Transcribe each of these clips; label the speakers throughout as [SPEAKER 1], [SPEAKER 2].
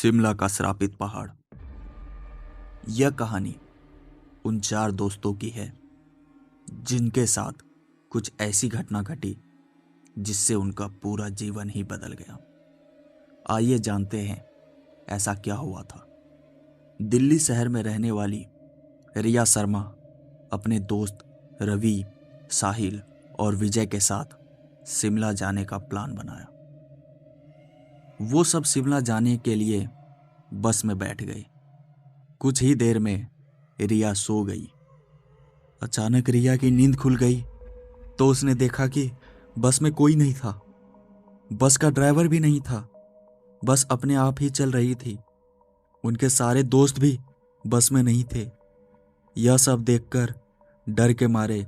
[SPEAKER 1] शिमला का श्रापित पहाड़। यह कहानी उन चार दोस्तों की है जिनके साथ कुछ ऐसी घटना घटी जिससे उनका पूरा जीवन ही बदल गया। आइए जानते हैं ऐसा क्या हुआ था। दिल्ली शहर में रहने वाली रिया शर्मा अपने दोस्त रवि, साहिल और विजय के साथ शिमला जाने का प्लान बनाया। वो सब शिमला जाने के लिए बस में बैठ गए। कुछ ही देर में रिया सो गई। अचानक रिया की नींद खुल गई तो उसने देखा कि बस में कोई नहीं था। बस का ड्राइवर भी नहीं था। बस अपने आप ही चल रही थी। उनके सारे दोस्त भी बस में नहीं थे। यह सब देखकर डर के मारे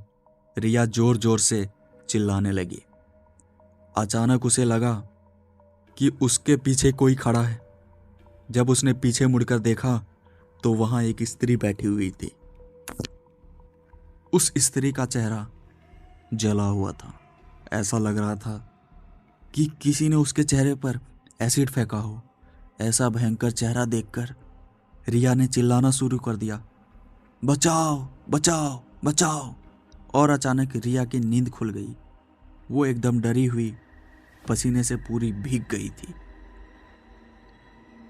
[SPEAKER 1] रिया जोर जोर से चिल्लाने लगी। अचानक उसे लगा कि उसके पीछे कोई खड़ा है। जब उसने पीछे मुड़कर देखा तो वहां एक स्त्री बैठी हुई थी। उस स्त्री का चेहरा जला हुआ था। ऐसा लग रहा था कि किसी ने उसके चेहरे पर एसिड फेंका हो। ऐसा भयंकर चेहरा देखकर रिया ने चिल्लाना शुरू कर दिया, बचाओ बचाओ बचाओ। और अचानक रिया की नींद खुल गई। वो एकदम डरी हुई पसीने से पूरी भीग गई थी।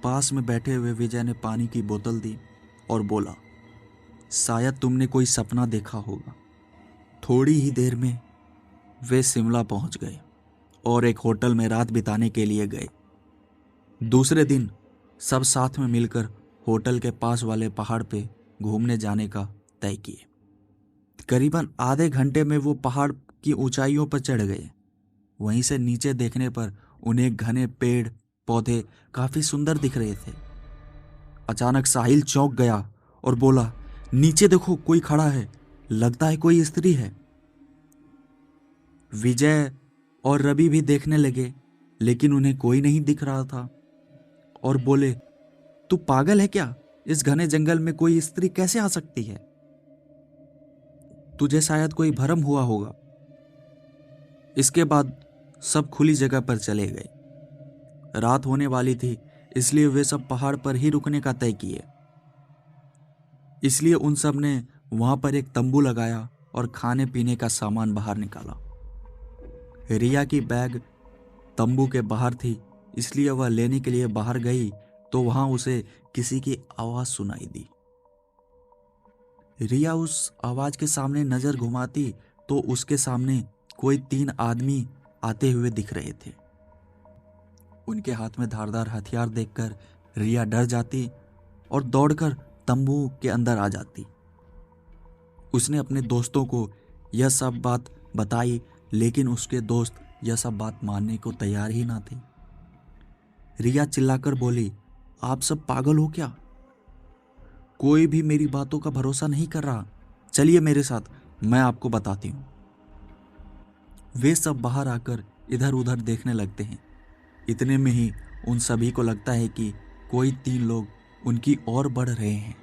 [SPEAKER 1] पास में बैठे हुए विजय ने पानी की बोतल दी और बोला, शायद तुमने कोई सपना देखा होगा। थोड़ी ही देर में वे शिमला पहुंच गए और एक होटल में रात बिताने के लिए गए। दूसरे दिन सब साथ में मिलकर होटल के पास वाले पहाड़ पे घूमने जाने का तय किए। करीबन आधे घंटे में वो पहाड़ की ऊंचाइयों पर चढ़ गए। वहीं से नीचे देखने पर उन्हें घने पेड़ पौधे काफी सुंदर दिख रहे थे। अचानक साहिल चौंक गया और बोला, नीचे देखो, कोई खड़ा है, लगता है कोई स्त्री है। विजय और रवि भी देखने लगे लेकिन उन्हें कोई नहीं दिख रहा था और बोले, तू पागल है क्या? इस घने जंगल में कोई स्त्री कैसे आ सकती है? तुझे शायद कोई भ्रम हुआ होगा। इसके बाद सब खुली जगह पर चले गए। रात होने वाली थी इसलिए वे सब पहाड़ पर ही रुकने का तय किए। इसलिए उन सब ने वहां पर एक तंबू लगाया और खाने पीने का सामान बाहर निकाला। रिया की बैग तंबू के बाहर थी इसलिए वह लेने के लिए बाहर गई तो वहां उसे किसी की आवाज सुनाई दी। रिया उस आवाज के सामने नजर घुमाती तो उसके सामने कोई 3 आदमी आते हुए दिख रहे थे। उनके हाथ में धारदार हथियार देखकर रिया डर जाती और दौड़कर तंबू के अंदर आ जाती। उसने अपने दोस्तों को यह सब बात बताई लेकिन उसके दोस्त यह सब बात मानने को तैयार ही ना थे। रिया चिल्लाकर बोली, आप सब पागल हो क्या? कोई भी मेरी बातों का भरोसा नहीं कर रहा। चलिए मेरे साथ, मैं आपको बताती हूँ। वे सब बाहर आकर इधर उधर देखने लगते हैं। इतने में ही उन सभी को लगता है कि कोई 3 लोग उनकी ओर बढ़ रहे हैं।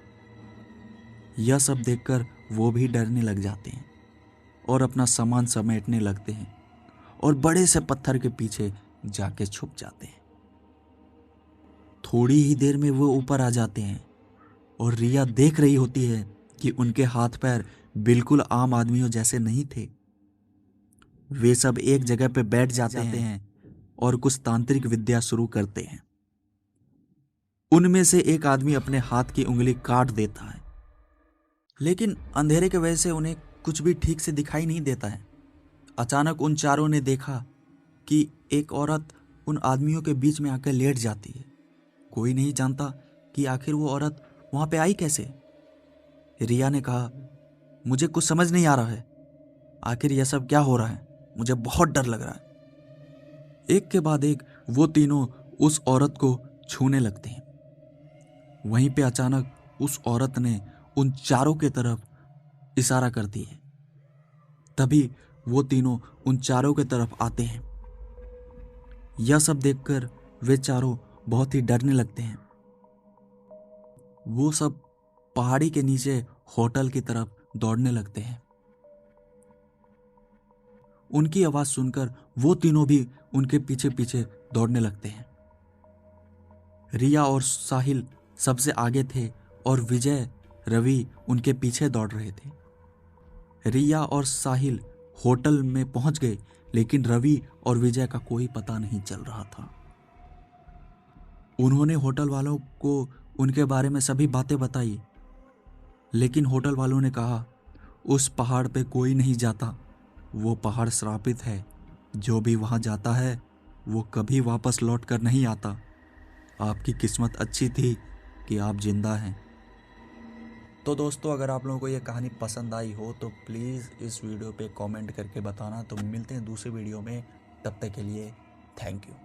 [SPEAKER 1] यह सब देखकर वो भी डरने लग जाते हैं और अपना सामान समेटने लगते हैं और बड़े से पत्थर के पीछे जाके छुप जाते हैं। थोड़ी ही देर में वो ऊपर आ जाते हैं और रिया देख रही होती है कि उनके हाथ पैर बिल्कुल आम आदमियों जैसे नहीं थे। वे सब एक जगह पे बैठ जाते हैं और कुछ तांत्रिक विद्या शुरू करते हैं। उनमें से एक आदमी अपने हाथ की उंगली काट देता है लेकिन अंधेरे की वजह से उन्हें कुछ भी ठीक से दिखाई नहीं देता है। अचानक उन चारों ने देखा कि एक औरत उन आदमियों के बीच में आकर लेट जाती है। कोई नहीं जानता कि आखिर वो औरत वहां पे आई कैसे। रिया ने कहा, मुझे कुछ समझ नहीं आ रहा है, आखिर यह सब क्या हो रहा है? मुझे बहुत डर लग रहा है। एक के बाद एक वो तीनों उस औरत को छूने लगते हैं। वहीं पे अचानक उस औरत ने उन चारों के तरफ इशारा करती है। तभी वो तीनों उन चारों के तरफ आते हैं। यह सब देखकर वे चारों बहुत ही डरने लगते हैं। वो सब पहाड़ी के नीचे होटल की तरफ दौड़ने लगते हैं। उनकी आवाज सुनकर वो तीनों भी उनके पीछे पीछे दौड़ने लगते हैं। रिया और साहिल सबसे आगे थे और विजय रवि उनके पीछे दौड़ रहे थे। रिया और साहिल होटल में पहुंच गए, लेकिन रवि और विजय का कोई पता नहीं चल रहा था। उन्होंने होटल वालों को उनके बारे में सभी बातें बताई, लेकिन होटल वालों ने कहा उस पहाड़ पे कोई नहीं जाता, वो पहाड़ श्रापित है। जो भी वहां जाता है वो कभी वापस लौट कर नहीं आता। आपकी किस्मत अच्छी थी कि आप जिंदा हैं। तो दोस्तों, अगर आप लोगों को ये कहानी पसंद आई हो तो प्लीज़ इस वीडियो पे कमेंट करके बताना। तो मिलते हैं दूसरे वीडियो में, तब तक के लिए थैंक यू।